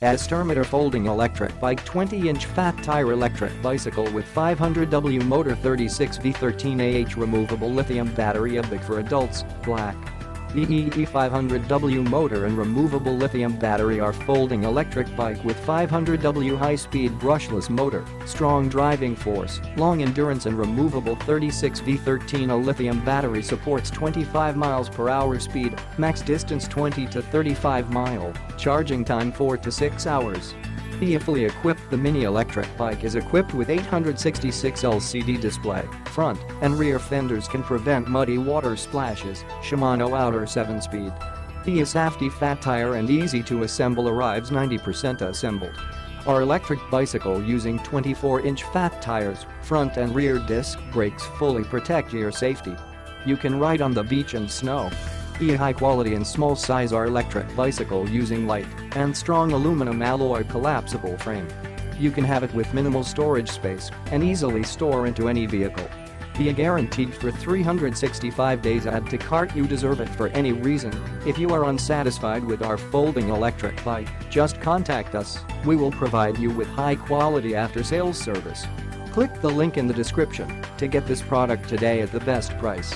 Aostirmotor Folding Electric Bike 20-inch fat tire electric bicycle with 500W motor 36V13Ah removable lithium battery ebike for adults, black. The 500W motor and removable lithium battery are folding electric bike with 500W high-speed brushless motor, strong driving force, long endurance and removable 36V13A lithium battery supports 25 miles per hour speed, max distance 20 to 35 mile, charging time 4 to 6 hours. Fully equipped, the mini electric bike is equipped with 866 LCD display, front and rear fenders can prevent muddy water splashes, Shimano Outer 7-speed. The safety fat tire and easy to assemble arrives 90% assembled. Our electric bicycle using 24-inch fat tires, front and rear disc brakes fully protect your safety. You can ride on the beach and snow. High quality and small size our electric bicycle using light and strong aluminum alloy collapsible frame. You can have it with minimal storage space and easily store into any vehicle. Guaranteed for 365 days. Add to cart. You deserve it for any reason. If you are unsatisfied with our folding electric bike, just contact us. We will provide you with high quality after sales service. Click the link in the description to get this product today at the best price.